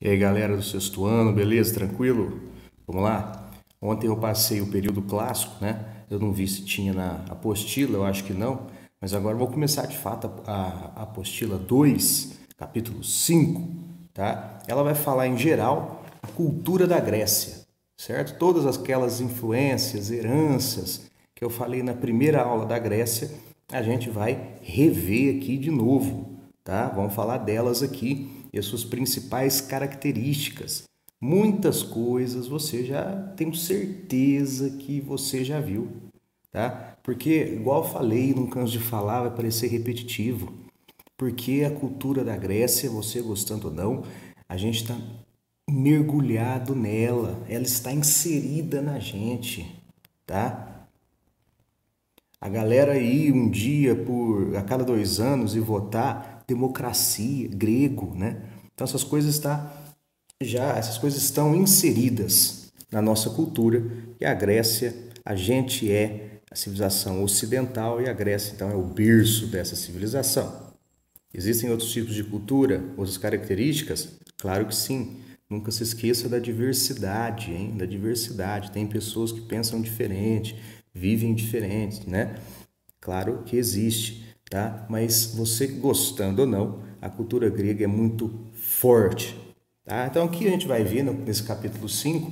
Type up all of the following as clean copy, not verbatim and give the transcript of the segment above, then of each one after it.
E aí, galera do sexto ano, beleza? Tranquilo? Vamos lá? Ontem eu passei o período clássico, né? Eu não vi se tinha na apostila, eu acho que não, mas agora eu vou começar de fato a apostila 2, capítulo 5, tá? Ela vai falar em geral a cultura da Grécia, certo? Todas aquelas influências, heranças que eu falei na primeira aula da Grécia, a gente vai rever aqui de novo, tá? Vamos falar delas aqui e as suas principais características. Muitas coisas você já tenho certeza que você já viu, tá? Porque, igual eu falei, não canso de falar, vai parecer repetitivo. Porque a cultura da Grécia, você gostando ou não, a gente está mergulhado nela, ela está inserida na gente, tá? A galera ir um dia por a cada 2 anos e votar democracia, grego, né? Então essas coisas estão inseridas na nossa cultura e a Grécia, a gente é a civilização ocidental e a Grécia então é o berço dessa civilização. Existem outros tipos de cultura, outras características? Claro que sim. Nunca se esqueça da diversidade, hein? Da diversidade. Tem pessoas que pensam diferente, vivem diferente, né? Claro que existe, tá? Mas você gostando ou não, a cultura grega é muito forte, tá? Então aqui a gente vai ver nesse capítulo 5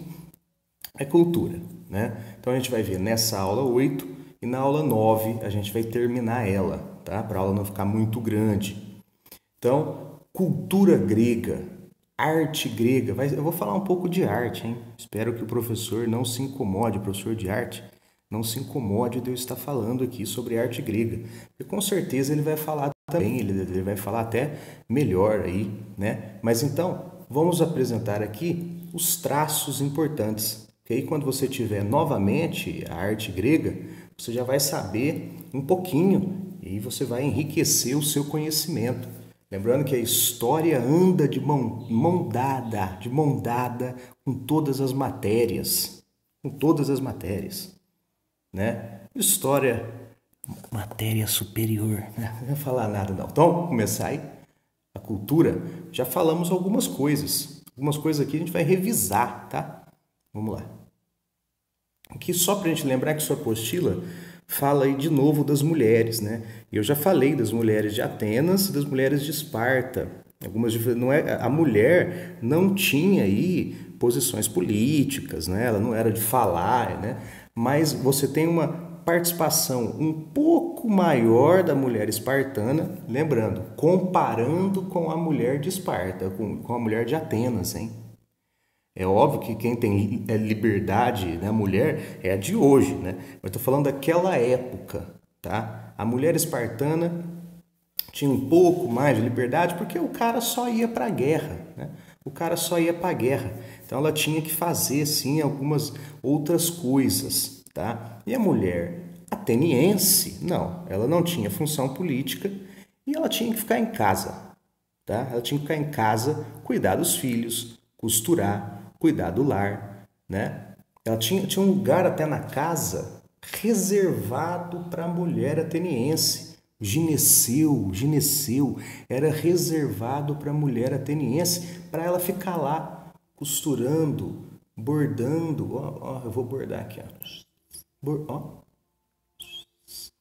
é cultura, né? Então a gente vai ver nessa aula 8 e na aula 9 a gente vai terminar ela, tá? Para a aula não ficar muito grande. Então, cultura grega, arte grega, eu vou falar um pouco de arte, hein? Espero que o professor não se incomode, o professor de arte, não se incomode de eu estar falando aqui sobre arte grega. E com certeza ele vai falar também, ele vai falar até melhor aí, né? Mas então, vamos apresentar aqui os traços importantes. Que aí quando você tiver novamente a arte grega, você já vai saber um pouquinho e você vai enriquecer o seu conhecimento. Lembrando que a história anda de mão dada com todas as matérias, né? História, matéria superior, né? Não vou falar nada não. Então, vamos começar aí. A cultura, já falamos algumas coisas. Algumas coisas aqui a gente vai revisar, tá? Vamos lá. Aqui só para a gente lembrar que sua apostila fala aí de novo das mulheres, né? Eu já falei das mulheres de Atenas e das mulheres de Esparta. Algumas não é a mulher não tinha aí posições políticas, né? Ela não era de falar, né? Mas você tem uma participação um pouco maior da mulher espartana, lembrando, comparando com a mulher de Esparta, com a mulher de Atenas, hein? É óbvio que quem tem liberdade, né, a mulher, é a de hoje, né? Mas estou falando daquela época, tá? A mulher espartana tinha um pouco mais de liberdade porque o cara só ia para a guerra, né? O cara só ia para a guerra. Então ela tinha que fazer, sim, algumas outras coisas, tá? E a mulher ateniense, não, ela não tinha função política e ela tinha que ficar em casa, tá? Ela tinha que ficar em casa, cuidar dos filhos, costurar, cuidar do lar, né? Ela tinha um lugar até na casa reservado para a mulher ateniense. Gineceu era reservado para a mulher ateniense, para ela ficar lá costurando, bordando. Ó, eu vou bordar aqui, ó.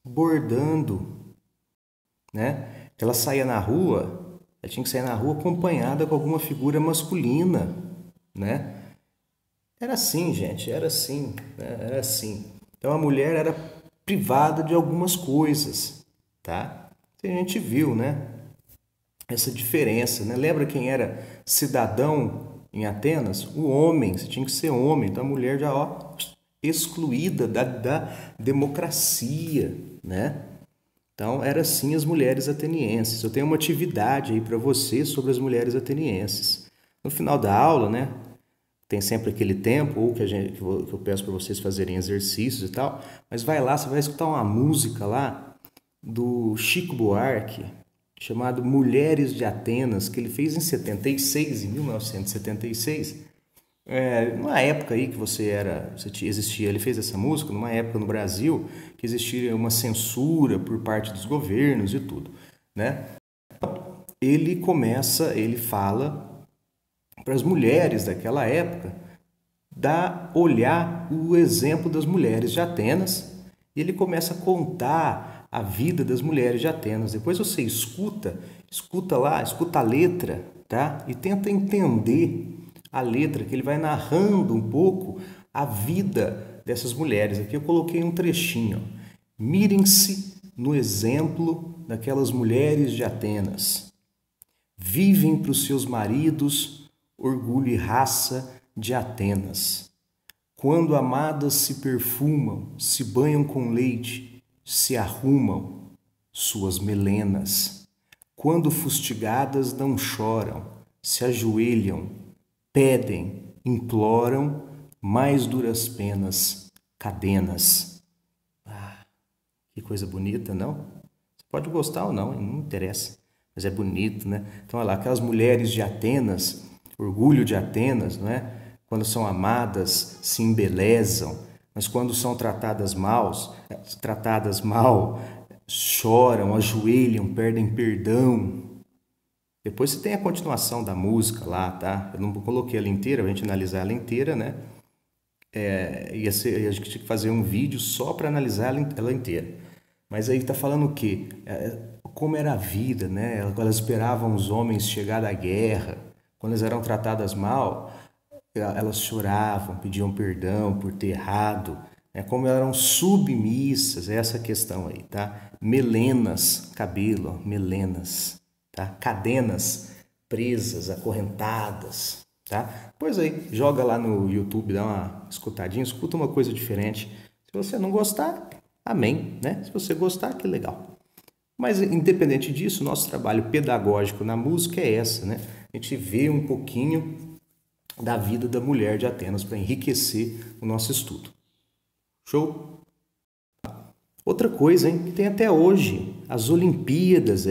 Bordando, né? Ela saía na rua, ela tinha que sair na rua acompanhada com alguma figura masculina, né? Era assim, gente, era assim, né? Era assim. Então a mulher era privada de algumas coisas, tá? E a gente viu, né? Essa diferença, né? Lembra quem era cidadão em Atenas? O homem, você tinha que ser homem. Então a mulher já, ó, excluída da democracia, né? Então, era assim as mulheres atenienses. Eu tenho uma atividade aí para você sobre as mulheres atenienses. No final da aula, né? Tem sempre aquele tempo, ou que eu peço para vocês fazerem exercícios e tal, mas vai lá, você vai escutar uma música lá do Chico Buarque, chamado Mulheres de Atenas, que ele fez em 76, em 1976. Numa época aí que existia, ele fez essa música, numa época no Brasil que existia uma censura por parte dos governos e tudo, né? Ele fala para as mulheres daquela época, olhar o exemplo das mulheres de Atenas, e ele começa a contar a vida das mulheres de Atenas. Depois você escuta lá, escuta a letra, tá? E tenta entender a letra, que ele vai narrando um pouco a vida dessas mulheres. Aqui eu coloquei um trechinho. Mirem-se no exemplo daquelas mulheres de Atenas. Vivem para os seus maridos orgulho e raça de Atenas. Quando amadas se perfumam, se banham com leite, se arrumam suas melenas. Quando fustigadas não choram, se ajoelham, pedem, imploram mais duras penas, cadenas. Ah, que coisa bonita, não? Você pode gostar ou não, não interessa, mas é bonito, né? Então, olha lá, aquelas mulheres de Atenas, orgulho de Atenas, não é? Quando são amadas, se embelezam, mas quando são tratadas mal, choram, ajoelham, perdem perdão. Depois você tem a continuação da música lá, tá? Eu não coloquei ela inteira, a gente analisar ela inteira, né? A gente tinha que fazer um vídeo só para analisar ela inteira. Mas aí tá falando o quê? Como era a vida, né? Elas esperavam os homens chegar da guerra. Quando elas eram tratadas mal, elas choravam, pediam perdão por ter errado. Como eram submissas, essa questão aí, tá? Melenas, cabelo, melenas, tá? Cadenas presas, acorrentadas, tá? Pois aí, joga lá no YouTube, dá uma escutadinha, escuta uma coisa diferente. Se você não gostar, amém, né? Se você gostar, que legal. Mas, independente disso, nosso trabalho pedagógico na música é essa, né? A gente vê um pouquinho da vida da mulher de Atenas para enriquecer o nosso estudo. Show? Outra coisa, hein, que tem até hoje, as Olimpíadas,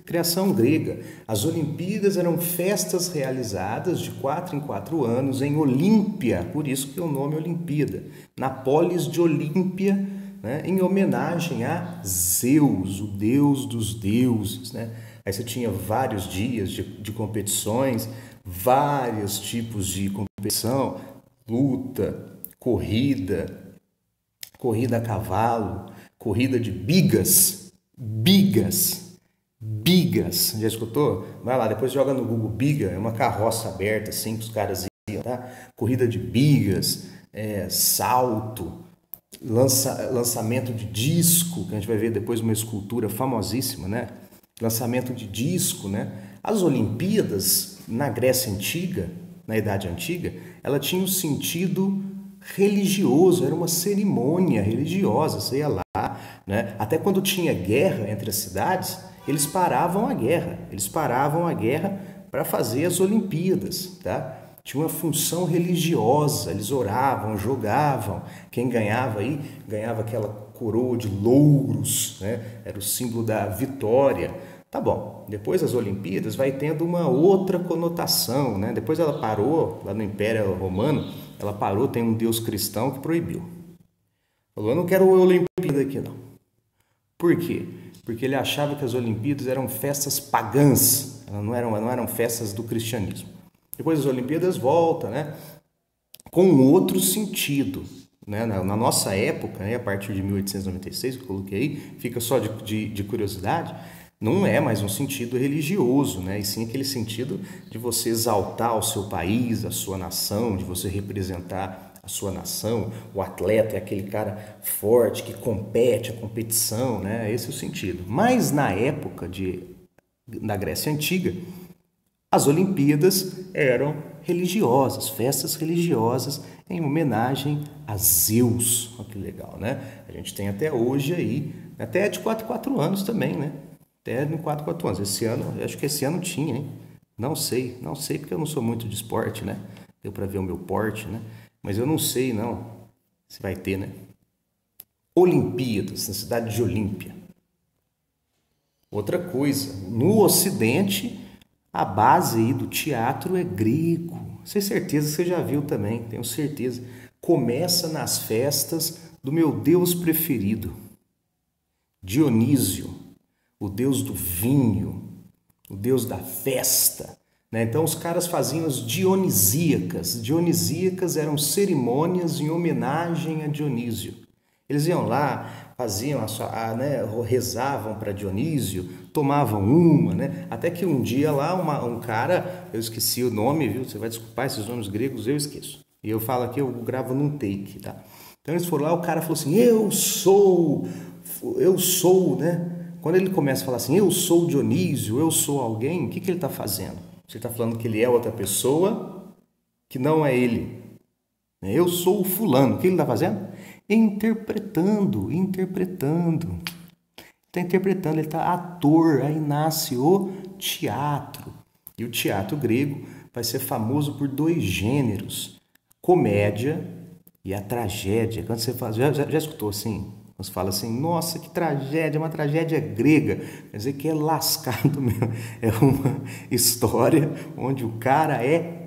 criação grega. As Olimpíadas eram festas realizadas de 4 em 4 anos em Olímpia, por isso que é o nome Olimpíada, na polis de Olímpia, né, em homenagem a Zeus, o deus dos deuses, né? Aí você tinha vários dias de competições, vários tipos de competição, luta, corrida a cavalo, corrida de bigas, já escutou? Vai lá, depois joga no Google biga, é uma carroça aberta assim que os caras iam, tá? Corrida de bigas, salto, lançamento de disco, que a gente vai ver depois uma escultura famosíssima, né? Lançamento de disco, né? As Olimpíadas na Grécia Antiga, na Idade Antiga, ela tinha um sentido religioso, era uma cerimônia religiosa, você ia lá, né? Até quando tinha guerra entre as cidades, eles paravam a guerra para fazer as Olimpíadas, tá? Tinha uma função religiosa, eles oravam, jogavam, quem ganhava aí, ganhava aquela coroa de louros, né? Era o símbolo da vitória. Tá bom, depois das Olimpíadas vai tendo uma outra conotação, né? Depois ela parou, lá no Império Romano, ela parou, tem um deus cristão que proibiu. Falou, eu não quero Olimpíada aqui não. Por quê? Porque ele achava que as Olimpíadas eram festas pagãs, não eram festas do cristianismo. Depois das Olimpíadas volta, né? Com outro sentido. Né? Na nossa época, né? A partir de 1896, que eu coloquei aí, fica só de curiosidade, não é mais um sentido religioso, né? E sim aquele sentido de você exaltar o seu país, a sua nação, de você representar a sua nação. O atleta é aquele cara forte que compete, a competição, né? Esse é o sentido. Mas na época da Grécia Antiga, as Olimpíadas eram religiosas, festas religiosas em homenagem a Zeus. Olha que legal, né? A gente tem até hoje aí, até de 4 em 4 anos também, né? Até em 4 em 4 anos. Esse ano, acho que esse ano tinha, hein? Não sei porque eu não sou muito de esporte, né? Deu para ver o meu porte, né? Mas eu não sei, não, se vai ter, né? Olimpíadas, na cidade de Olímpia. Outra coisa, no Ocidente, a base aí do teatro é grego. Sem certeza você já viu também, tenho certeza. Começa nas festas do meu deus preferido, Dionísio, o deus do vinho, o deus da festa, né? Então os caras faziam as dionisíacas. Dionisíacas eram cerimônias em homenagem a Dionísio. Eles iam lá, faziam né, rezavam para Dionísio, tomavam uma, né? Até que um dia lá um cara, eu esqueci o nome, viu? Você vai desculpar esses nomes gregos, eu esqueço. E eu falo aqui, eu gravo num take, tá? Então eles foram lá, o cara falou assim, eu sou, né? Quando ele começa a falar assim, eu sou Dionísio, eu sou alguém, o que ele está fazendo? Você está falando que ele é outra pessoa que não é ele. Eu sou o fulano, o que ele está fazendo? Interpretando. Está interpretando, ele está ator, aí nasce o teatro. E o teatro grego vai ser famoso por 2 gêneros, comédia e a tragédia. Quando você fala, já escutou assim? Você fala assim, nossa, que tragédia, uma tragédia grega. Quer dizer que é lascado mesmo. É uma história onde o cara é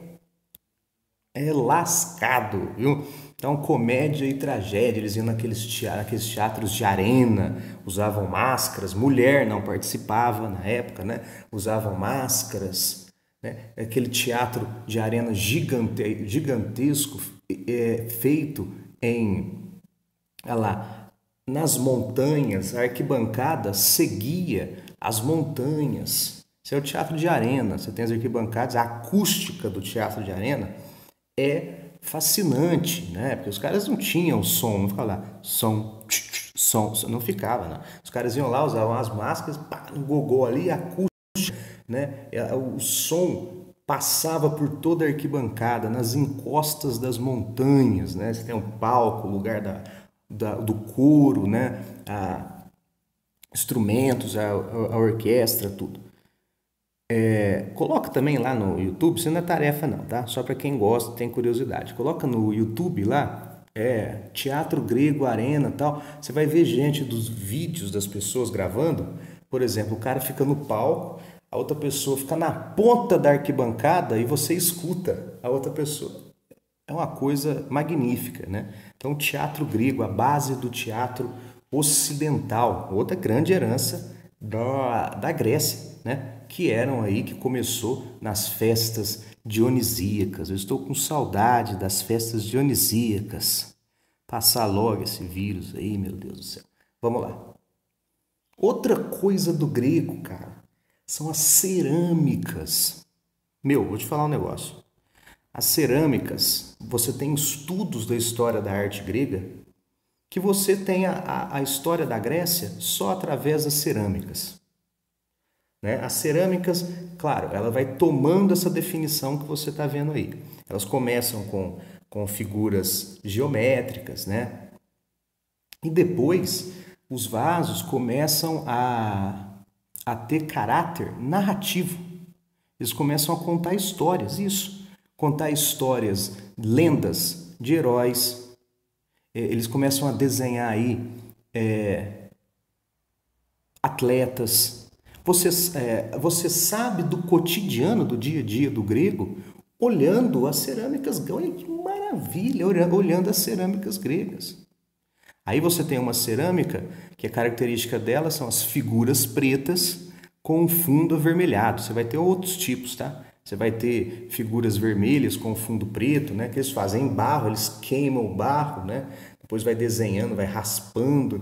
lascado, viu? Então, comédia e tragédia, eles iam naqueles teatros de arena, usavam máscaras, mulher não participava na época, né? Usavam máscaras, né? Aquele teatro de arena gigantesco, feito olha lá, nas montanhas, a arquibancada seguia as montanhas. Isso é o teatro de arena, você tem as arquibancadas, a acústica do teatro de arena é fascinante, né? Porque os caras não tinham som, não ficava lá, som, não ficava, né? Os caras iam lá, usavam as máscaras, pá, no gogó ali, a acústica, né? O som passava por toda a arquibancada, nas encostas das montanhas, né? Você tem um palco, lugar do coro, né? Instrumentos, a orquestra, tudo. Coloca também lá no YouTube, isso não é tarefa não, tá? Só para quem gosta, tem curiosidade. Coloca no YouTube lá, teatro grego, arena e tal. Você vai ver gente dos vídeos das pessoas gravando. Por exemplo, o cara fica no palco, a outra pessoa fica na ponta da arquibancada e você escuta a outra pessoa. É uma coisa magnífica, né? Então, o teatro grego, a base do teatro ocidental, outra grande herança da Grécia, né? Que eram aí, que começou nas festas dionisíacas. Eu estou com saudade das festas dionisíacas. Passar logo esse vírus aí, meu Deus do céu. Vamos lá. Outra coisa do grego, cara, são as cerâmicas. Vou te falar um negócio. As cerâmicas, você tem estudos da história da arte grega que você tem a história da Grécia só através das cerâmicas. Né? As cerâmicas, claro, ela vai tomando essa definição que você está vendo aí. Elas começam com figuras geométricas, né? E depois os vasos começam a ter caráter narrativo. Eles começam a contar histórias, isso. Contar histórias, lendas de heróis. Eles começam a desenhar aí atletas. Você sabe do cotidiano, do dia a dia do grego, olhando as cerâmicas. Olha que maravilha, olhando as cerâmicas gregas. Aí você tem uma cerâmica que a característica dela são as figuras pretas com fundo avermelhado. Você vai ter outros tipos, tá? Você vai ter figuras vermelhas com fundo preto, né? Que eles fazem em barro, eles queimam o barro, né? Depois vai desenhando, vai raspando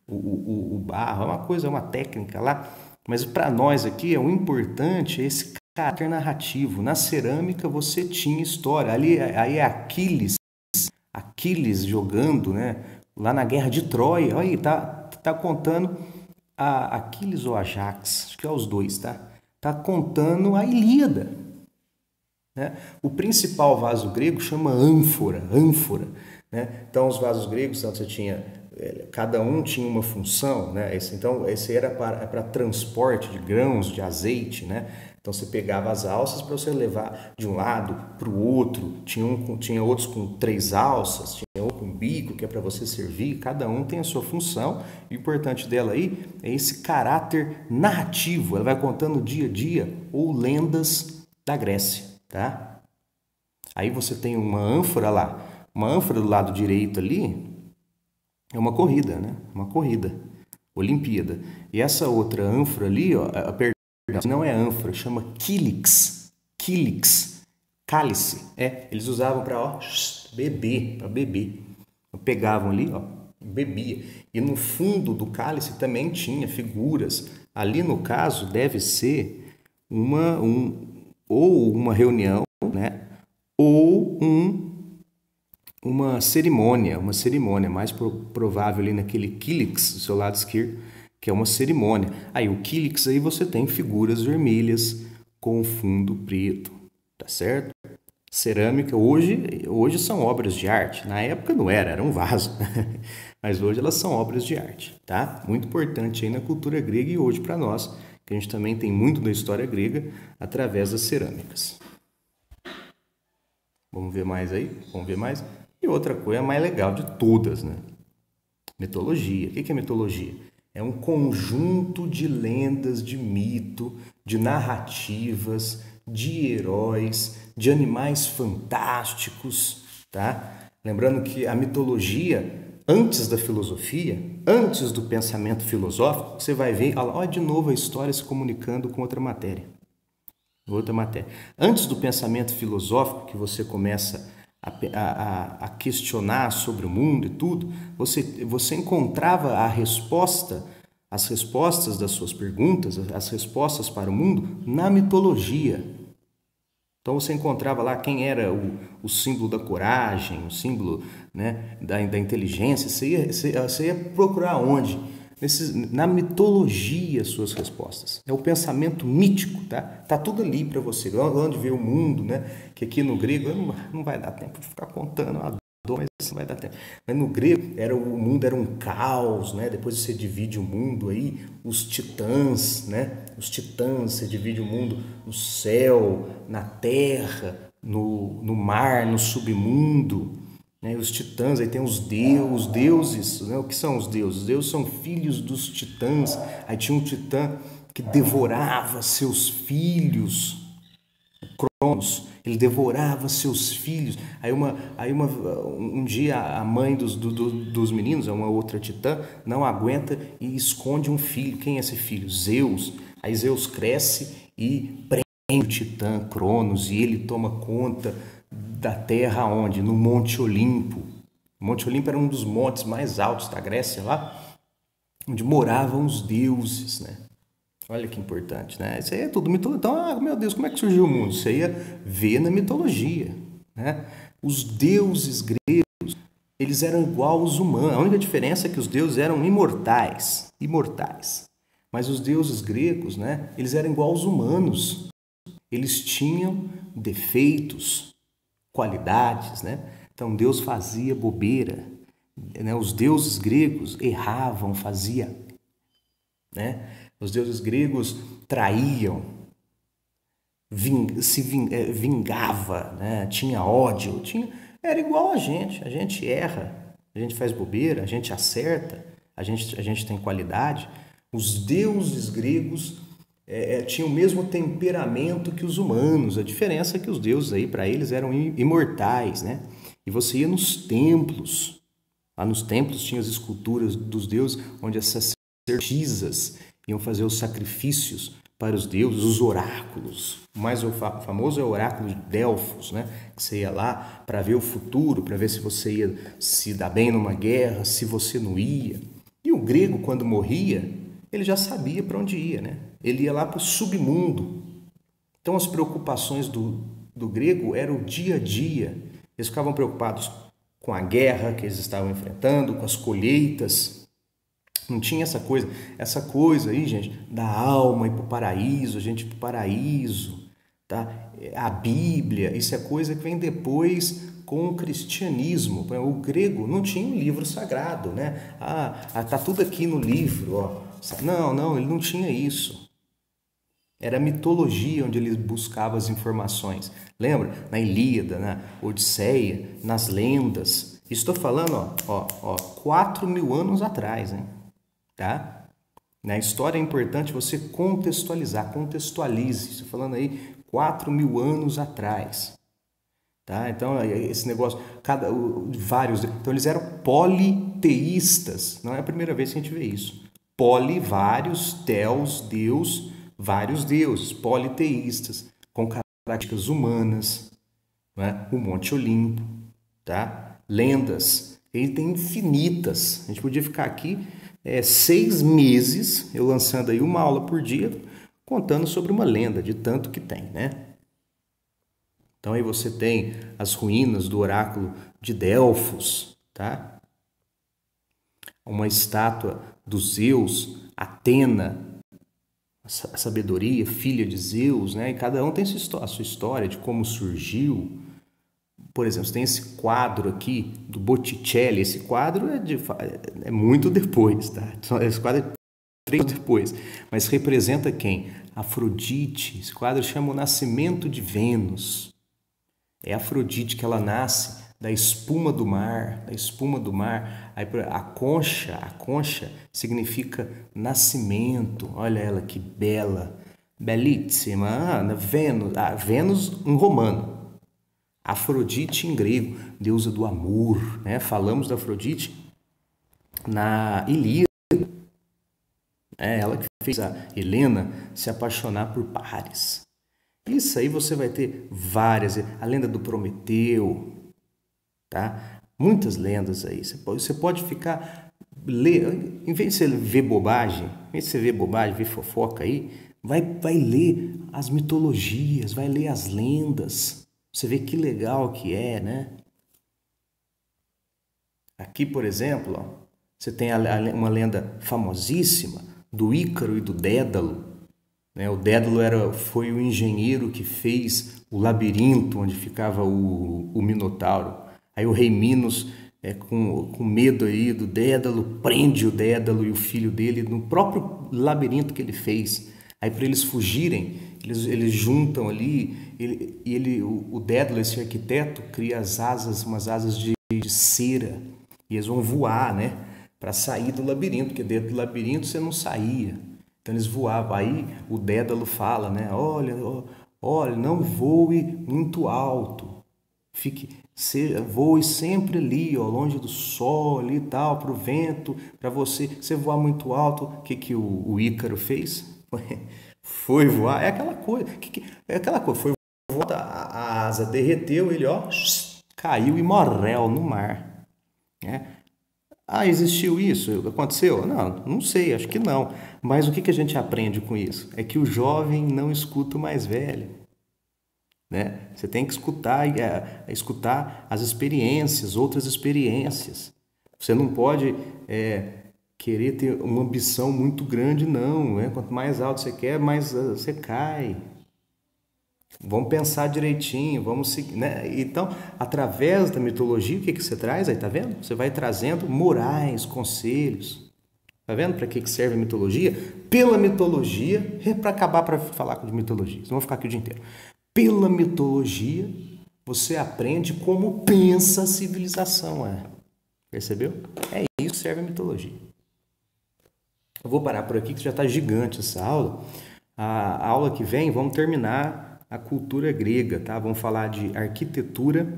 o barro. É uma coisa, é uma técnica lá. Mas para nós aqui, o importante é esse caráter narrativo. Na cerâmica você tinha história. Aí é Aquiles jogando, né? Lá na Guerra de Troia. Olha aí, tá contando Aquiles ou Ajax, acho que é os dois, tá? Tá contando a Ilíada. Né? O principal vaso grego chama ânfora. Né? Então os vasos gregos, você tinha... Cada um tinha uma função, né? Esse era para transporte de grãos, de azeite, né? Então você pegava as alças para você levar de um lado para o outro. Tinha outros com 3 alças, tinha outro com bico que é para você servir. Cada um tem a sua função. O importante dela aí é esse caráter narrativo. Ela vai contando o dia a dia ou lendas da Grécia, tá? Aí você tem uma ânfora lá, uma ânfora do lado direito ali. É uma corrida, né? Uma corrida, Olimpíada. E essa outra ânfora ali, ó, não é ânfora, chama kílix. Kílix, cálice, eles usavam para beber, para beber. Pegavam ali, bebia. E no fundo do cálice também tinha figuras. Ali no caso deve ser ou uma reunião, né? Ou uma cerimônia mais provável ali naquele kílix do seu lado esquerdo, que é uma cerimônia. Aí o kílix aí você tem figuras vermelhas com fundo preto, tá certo? Cerâmica hoje são obras de arte. Na época não era um vaso. Mas hoje elas são obras de arte, tá? Muito importante aí na cultura grega e hoje para nós, que a gente também tem muito da história grega através das cerâmicas. Vamos ver mais aí? Vamos ver mais? E outra coisa mais legal de todas, né? Mitologia. O que é mitologia? É um conjunto de lendas, de mito, de narrativas, de heróis, de animais fantásticos, tá? Lembrando que a mitologia, antes da filosofia, antes do pensamento filosófico, você vai ver, olha de novo a história se comunicando com outra matéria. Antes do pensamento filosófico, que você começa a questionar sobre o mundo e tudo, você encontrava as respostas das suas perguntas, as respostas para o mundo na mitologia. Então você encontrava lá quem era o símbolo da coragem, o símbolo, né, da inteligência. Você ia procurar onde? Na mitologia, suas respostas. É o pensamento mítico, tá? Tá tudo ali para você. Onde vê o mundo, né? Que aqui no grego não vai dar tempo de ficar contando, mas não vai dar tempo. Mas no grego o mundo era um caos, né? Depois você divide o mundo aí, os titãs, né? Os titãs, você divide o mundo no céu, na terra, no mar, no submundo. Né? Os titãs, aí tem os deuses, né? O que são os deuses? Os deuses são filhos dos titãs. Aí tinha um titã que devorava seus filhos, Cronos, ele devorava seus filhos. Um dia a mãe dos meninos, uma outra titã, não aguenta e esconde um filho. Quem é esse filho? Zeus. Aí Zeus cresce e prende o titã Cronos e ele toma conta da terra onde? No Monte Olimpo. O Monte Olimpo era um dos montes mais altos da Grécia lá, onde moravam os deuses, né? Olha que importante, né? Isso aí é tudo mitologia. Então, meu Deus, como é que surgiu o mundo? Isso aí ia ver na mitologia, né? Os deuses gregos, eles eram igual aos humanos. A única diferença é que os deuses eram imortais. Mas os deuses gregos, né? Eles eram igual aos humanos. Eles tinham defeitos, qualidades, né? Então Deus fazia bobeira, né? Os deuses gregos erravam, né? Os deuses gregos traíam, vingava, né? Tinha ódio, era igual a gente erra, a gente faz bobeira, a gente acerta, a gente tem qualidade. Os deuses gregos tinham o mesmo temperamento que os humanos. A diferença é que os deuses aí para eles eram imortais, né? E você ia nos templos. Lá nos templos tinha as esculturas dos deuses, onde essas sacerdotisas iam fazer os sacrifícios para os deuses, os oráculos. O mais famoso é o oráculo de Delfos, né? Que você ia lá para ver o futuro, para ver se você ia se dar bem numa guerra, se você não ia. E o grego, quando morria, ele já sabia para onde ia, né? Ele ia lá para o submundo. Então as preocupações do grego eram o dia a dia. Eles ficavam preocupados com a guerra que eles estavam enfrentando, com as colheitas. Não tinha essa coisa aí, gente, da alma ir para o paraíso, a gente ir para o paraíso, tá? A Bíblia, isso é coisa que vem depois com o cristianismo. O grego não tinha um livro sagrado, né? Tá tudo aqui no livro, ó. Não, ele não tinha isso. Era a mitologia onde ele buscava as informações. Lembra? Na Ilíada, na Odisseia, nas lendas. Estou falando, 4.000 anos atrás, né? Tá? Na história é importante você contextualize. Estou falando aí 4.000 anos atrás. Tá? Então, esse negócio, vários. Então, eles eram politeístas. Não é a primeira vez que a gente vê isso. Vários, Deus, vários deuses, politeístas, com práticas humanas, né? O Monte Olimpo, tá? Lendas, ele tem infinitas. A gente podia ficar aqui 6 meses, eu lançando aí uma aula por dia, contando sobre uma lenda, de tanto que tem, né? Então aí você tem as ruínas do oráculo de Delfos, tá? Uma estátua dos Zeus, Atena, a sabedoria, filha de Zeus, né? E cada um tem a sua história de como surgiu. Por exemplo, você tem esse quadro aqui do Botticelli. Esse quadro é muito depois, tá? Esse quadro é 3 anos depois. Mas representa quem? Afrodite. Esse quadro chama O Nascimento de Vênus. É Afrodite que ela nasce da espuma do mar, da espuma do mar. Aí a concha significa nascimento. Olha ela que bela, belíssima. Vênus, Vênus em romano. Afrodite em grego, deusa do amor, né? Falamos da Afrodite na Ilíada. É ela que fez a Helena se apaixonar por Paris. Isso aí você vai ter várias, a lenda do Prometeu, tá? Muitas lendas aí. Você pode ficar em vez de você ver bobagem, em vez de você ver bobagem, ver fofoca aí, vai ler as mitologias, vai ler as lendas. Você vê que legal que é, né? Aqui, por exemplo, ó, você tem uma lenda famosíssima do Ícaro e do Dédalo. Né? O Dédalo foi o engenheiro que fez o labirinto onde ficava o Minotauro. Aí o rei Minos, com medo aí do Dédalo, prende o Dédalo e o filho dele no próprio labirinto que ele fez. Aí para eles fugirem, eles juntam ali, o Dédalo, esse arquiteto, cria umas asas de cera, e eles vão voar, né? Para sair do labirinto, porque dentro do labirinto você não saía. Então eles voavam. Aí o Dédalo fala, né? Olha, não voe muito alto. Voe sempre ali, ó, longe do sol, ali e tal, para o vento, para você voar muito alto. O que o Ícaro fez? Foi voar. É aquela coisa. Foi voar, a asa derreteu, ele, ó, caiu e morreu no mar. Né? Existiu isso? Aconteceu? Não sei, acho que não. Mas o que a gente aprende com isso? É que o jovem não escuta o mais velho. Né? Você tem que escutar as experiências, outras experiências. Você não pode querer ter uma ambição muito grande, não. Né? Quanto mais alto você quer, mais você cai. Vamos pensar direitinho, vamos seguir, né? Então, através da mitologia, o que você traz aí, tá vendo? Você vai trazendo morais, conselhos. Tá vendo para que serve a mitologia? Pela mitologia, para acabar para falar de mitologia, vocês vão ficar aqui o dia inteiro. Pela mitologia, você aprende como pensa a civilização. Percebeu? É isso que serve a mitologia. Eu vou parar por aqui, que já está gigante essa aula. A aula que vem, vamos terminar a cultura grega, tá? Vamos falar de arquitetura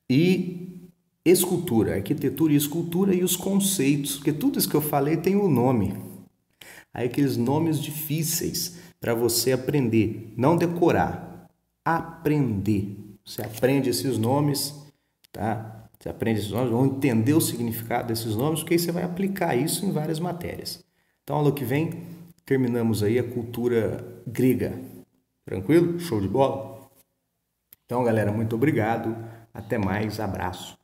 e escultura. Arquitetura e escultura e os conceitos, porque tudo isso que eu falei tem um nome. Aí aqueles nomes difíceis para você aprender, não decorar, aprender. Você aprende esses nomes, tá? Você aprende esses nomes, vão entender o significado desses nomes, porque aí você vai aplicar isso em várias matérias. Então, aula que vem, terminamos aí a cultura grega. Tranquilo? Show de bola? Então, galera, muito obrigado. Até mais. Abraço.